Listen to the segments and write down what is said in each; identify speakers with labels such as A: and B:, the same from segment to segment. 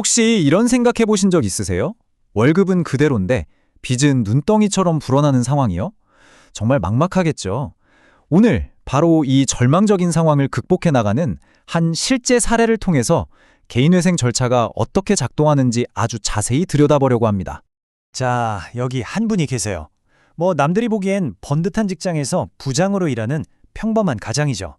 A: 혹시 이런 생각해 보신 적 있으세요? 월급은 그대로인데 빚은 눈덩이처럼 불어나는 상황이요? 정말 막막하겠죠. 오늘 바로 이 절망적인 상황을 극복해 나가는 한 실제 사례를 통해서 개인회생 절차가 어떻게 작동하는지 아주 자세히 들여다보려고 합니다.
B: 자, 여기 한 분이 계세요. 남들이 보기엔 번듯한 직장에서 부장으로 일하는 평범한 가장이죠.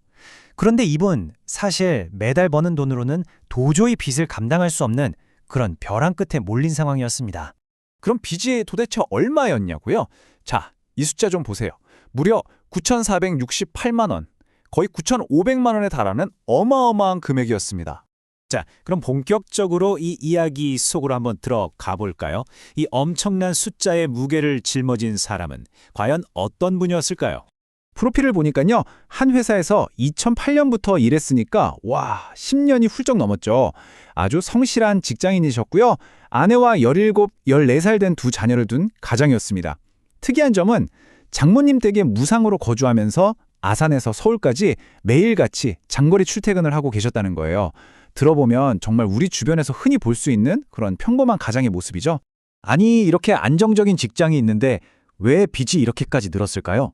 B: 그런데 이분 사실 매달 버는 돈으로는 도저히 빚을 감당할 수 없는 그런 벼랑 끝에 몰린 상황이었습니다.
A: 그럼 빚이 도대체 얼마였냐고요? 자, 이 숫자 좀 보세요. 무려 9,468만 원, 거의 9,500만 원에 달하는 어마어마한 금액이었습니다.
B: 자, 그럼 본격적으로 이 이야기 속으로 한번 들어가 볼까요? 이 엄청난 숫자의 무게를 짊어진 사람은 과연 어떤 분이었을까요?
A: 프로필을 보니까요. 한 회사에서 2008년부터 일했으니까 10년이 훌쩍 넘었죠. 아주 성실한 직장인이셨고요. 아내와 17, 14살 된 두 자녀를 둔 가장이었습니다. 특이한 점은 장모님 댁에 무상으로 거주하면서 아산에서 서울까지 매일같이 장거리 출퇴근을 하고 계셨다는 거예요. 들어보면 정말 우리 주변에서 흔히 볼 수 있는 그런 평범한 가장의 모습이죠. 아니, 이렇게 안정적인 직장이 있는데 왜 빚이 이렇게까지 늘었을까요?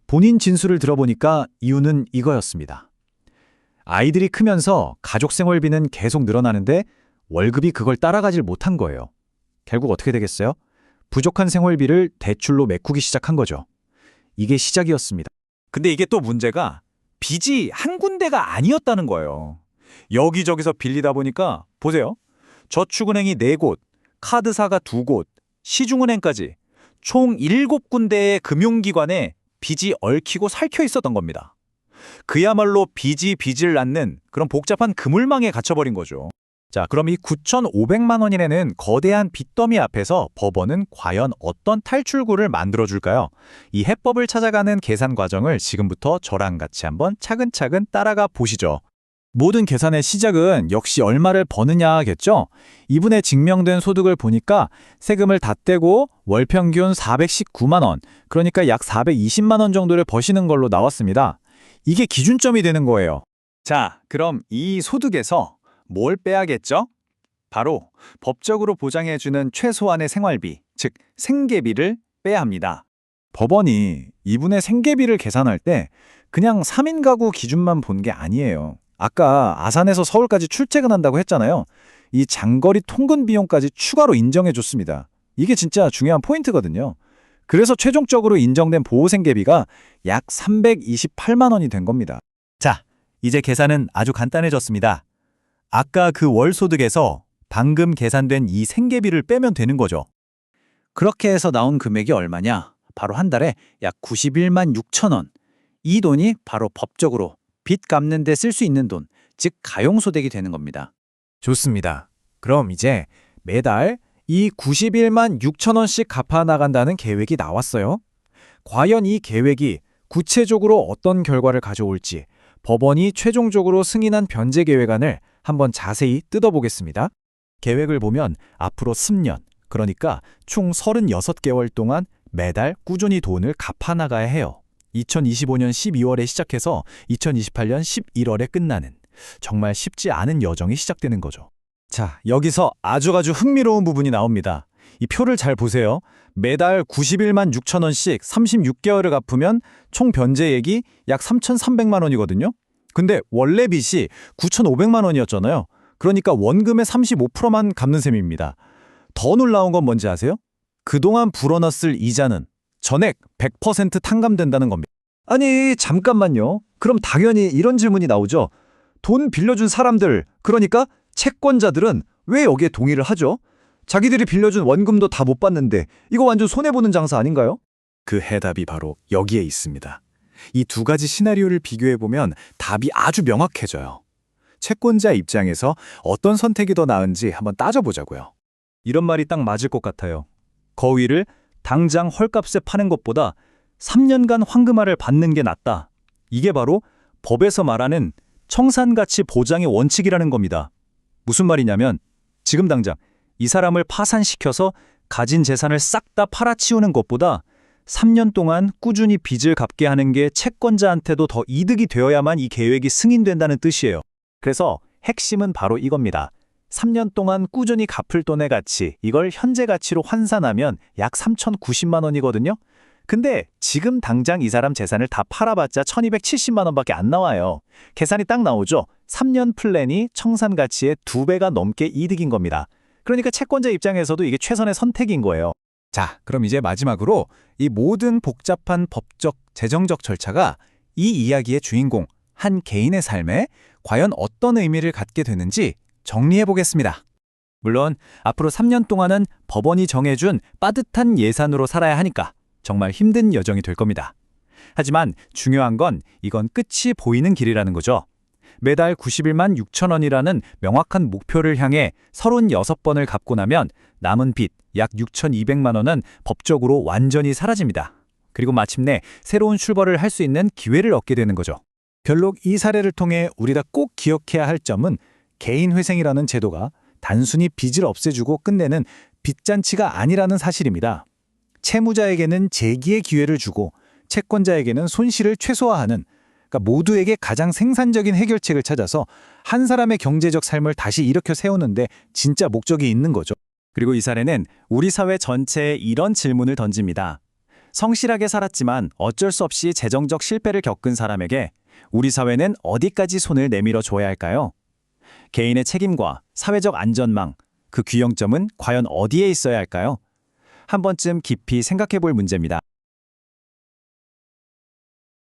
A: 본인 진술을 들어보니까 이유는 이거였습니다. 아이들이 크면서 가족 생활비는 계속 늘어나는데 월급이 그걸 따라가질 못한 거예요. 결국 어떻게 되겠어요? 부족한 생활비를 대출로 메꾸기 시작한 거죠. 이게 시작이었습니다. 근데 이게 또 문제가 빚이 한 군데가 아니었다는 거예요. 여기저기서 빌리다 보니까 보세요. 저축은행이 4곳, 카드사가 2곳, 시중은행까지 총 7군데의 금융기관에 빚이 얽히고 살켜 있었던 겁니다. 그야말로 빚이 빚을 낳는 그런 복잡한 그물망에 갇혀버린 거죠. 자, 그럼 이 9,500만 원이라는 거대한 빚더미 앞에서 법원은 과연 어떤 탈출구를 만들어줄까요? 이 해법을 찾아가는 계산 과정을 지금부터 저랑 같이 한번 차근차근 따라가 보시죠. 모든 계산의 시작은 역시 얼마를 버느냐겠죠? 이분의 증명된 소득을 보니까 세금을 다 떼고 월 평균 419만 원, 그러니까 약 420만 원 정도를 버시는 걸로 나왔습니다. 이게 기준점이 되는 거예요. 자, 그럼 이 소득에서 뭘 빼야겠죠? 바로 법적으로 보장해주는 최소한의 생활비, 즉 생계비를 빼야 합니다. 법원이 이분의 생계비를 계산할 때 그냥 3인 가구 기준만 본 게 아니에요. 아까 아산에서 서울까지 출퇴근한다고 했잖아요. 이 장거리 통근 비용까지 추가로 인정해줬습니다. 이게 진짜 중요한 포인트거든요. 그래서 최종적으로 인정된 보호생계비가 약 328만 원이 된 겁니다. 자, 이제 계산은 아주 간단해졌습니다. 아까 그 월소득에서 방금 계산된 이 생계비를 빼면 되는 거죠. 그렇게 해서 나온 금액이 얼마냐? 바로 한 달에 약 91만 6천 원. 이 돈이 바로 법적으로 빚 갚는 데 쓸 수 있는 돈, 즉 가용소득이 되는 겁니다. 좋습니다. 그럼 이제 매달 이 91만 6천 원씩 갚아 나간다는 계획이 나왔어요. 과연 이 계획이 구체적으로 어떤 결과를 가져올지 법원이 최종적으로 승인한 변제 계획안을 한번 자세히 뜯어보겠습니다. 계획을 보면 앞으로 10년, 그러니까 총 36개월 동안 매달 꾸준히 돈을 갚아 나가야 해요. 2025년 12월에 시작해서 2028년 11월에 끝나는 정말 쉽지 않은 여정이 시작되는 거죠. 자, 여기서 아주 흥미로운 부분이 나옵니다. 이 표를 잘 보세요. 매달 91만 6천 원씩 36개월을 갚으면 총 변제액이 약 3,300만 원이거든요. 근데 원래 빚이 9,500만 원이었잖아요. 그러니까 원금의 35%만 갚는 셈입니다. 더 놀라운 건 뭔지 아세요? 그동안 불어났을 이자는 전액 100% 탕감된다는 겁니다. 아니, 잠깐만요. 그럼 당연히 이런 질문이 나오죠. 돈 빌려준 사람들, 그러니까 채권자들은 왜 여기에 동의를 하죠? 자기들이 빌려준 원금도 다 못 받는데 이거 완전 손해보는 장사 아닌가요? 그 해답이 바로 여기에 있습니다. 이 두 가지 시나리오를 비교해보면 답이 아주 명확해져요. 채권자 입장에서 어떤 선택이 더 나은지 한번 따져보자고요. 이런 말이 딱 맞을 것 같아요. 거위를 당장 헐값에 파는 것보다 3년간 황금알을 받는 게 낫다. 이게 바로 법에서 말하는 청산가치 보장의 원칙이라는 겁니다. 무슨 말이냐면 지금 당장 이 사람을 파산시켜서 가진 재산을 싹 다 팔아치우는 것보다 3년 동안 꾸준히 빚을 갚게 하는 게 채권자한테도 더 이득이 되어야만 이 계획이 승인된다는 뜻이에요. 그래서 핵심은 바로 이겁니다.
C: 3년 동안 꾸준히 갚을 돈의 가치, 이걸 현재 가치로 환산하면 약 3,090만 원이거든요. 근데 지금 당장 이 사람 재산을 다 팔아봤자 1,270만 원밖에 안 나와요. 계산이 딱 나오죠. 3년 플랜이 청산 가치의 2배가 넘게 이득인 겁니다. 그러니까 채권자 입장에서도 이게 최선의 선택인 거예요.
A: 자, 그럼 이제 마지막으로 이 모든 복잡한 법적, 재정적 절차가 이 이야기의 주인공, 한 개인의 삶에 과연 어떤 의미를 갖게 되는지 정리해 보겠습니다. 물론 앞으로 3년 동안은 법원이 정해준 빠듯한 예산으로 살아야 하니까 정말 힘든 여정이 될 겁니다. 하지만 중요한 건 이건 끝이 보이는 길이라는 거죠. 매달 91만 6천 원이라는 명확한 목표를 향해 36번을 갚고 나면 남은 빚 약 6,200만 원은 법적으로 완전히 사라집니다. 그리고 마침내 새로운 출발을 할 수 있는 기회를 얻게 되는 거죠. 결국 이 사례를 통해 우리가 꼭 기억해야 할 점은 개인회생이라는 제도가 단순히 빚을 없애주고 끝내는 빚잔치가 아니라는 사실입니다. 채무자에게는 재기의 기회를 주고 채권자에게는 손실을 최소화하는, 그러니까 모두에게 가장 생산적인 해결책을 찾아서 한 사람의 경제적 삶을 다시 일으켜 세우는데 진짜 목적이 있는 거죠. 그리고 이 사례는 우리 사회 전체에 이런 질문을 던집니다. 성실하게 살았지만 어쩔 수 없이 재정적 실패를 겪은 사람에게 우리 사회는 어디까지 손을 내밀어 줘야 할까요? 개인의 책임과 사회적 안전망, 그 균형점은 과연 어디에 있어야 할까요? 한 번쯤 깊이 생각해 볼 문제입니다.